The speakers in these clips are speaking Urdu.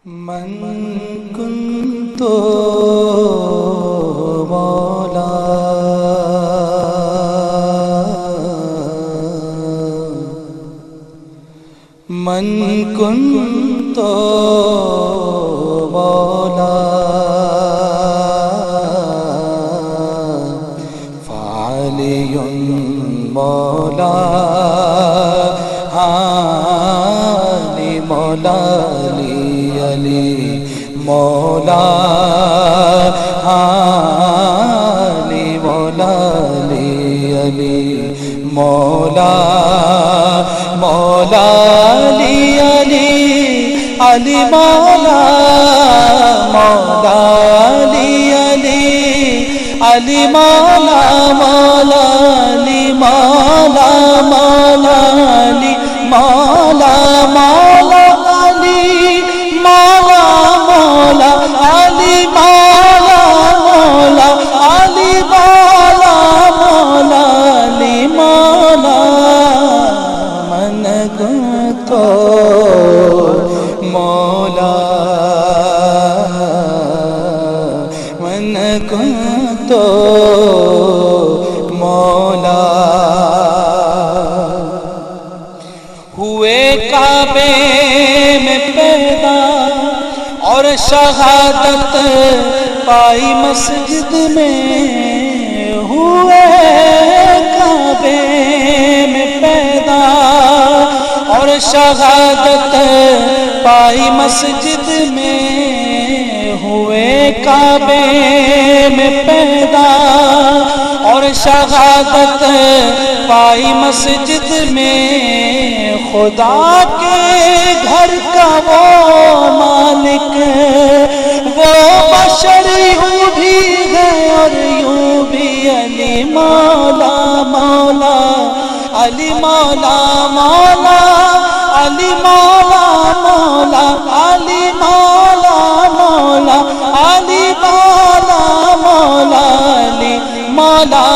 من كنت مولا من كنت مولا فعلي مولا علی مولا علی مولا علی مولا علی مولا مولا علی مولا مولا علی مولا مولا علی مولا مولا علی مولا مولا علی مولا مولا علی مولا مولا علی مولا مولا علی مولا من كنت مولا من كنت مولا ہوئے کعبے میں پیدا اور شہادت پائی مسجد میں ہوئے کعبے میں پیدا اور شہادت پائی مسجد میں ہوئے کعبے میں پیدا اور شہادت پائی مسجد میں خدا کے گھر کا وہ مالک وہ بشر یوں بھی ہے اور یوں بھی علی مولا مولا علی مولا مولا علی مولا مولا علی مولا مولا علی مولا مولا علی مولا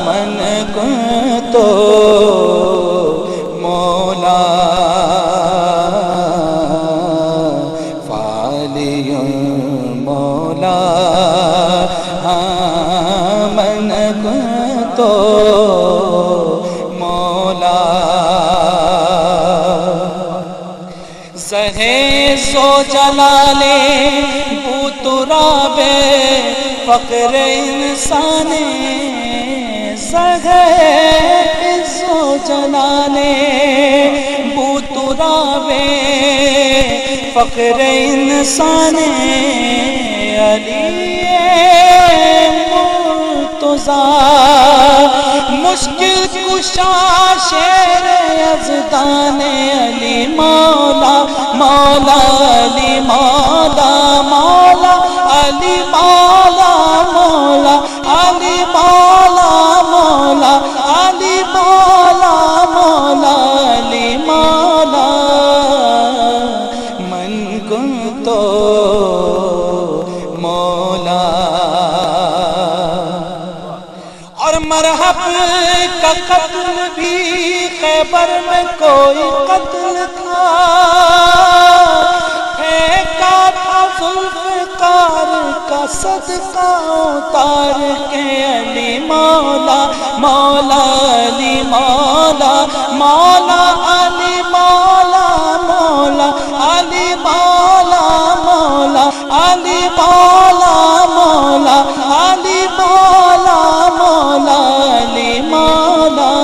من كنت مولا فعلی مولا من كنت مولا زہے سو جلالے بو تراب فقر انسان زہے سو جلالے بو تراب فقر انسان علی مرتضی مشکل کشا شیر یزدان علی مولا مولا علی مولا مولا علی مولا مولا علی مولا مولا علی مولا مولا علی مولا من كنت مولا اور مرحب کا قتل بھی خیبر میں کوئی قتل تھا پھینکا تھا ذوالفقار کا صدقہ اتار کے علی مولا مولا علی مولا مولا علی مولا مولا علی مولا مولا علی مولا مولا علی مولا مولا علی مولا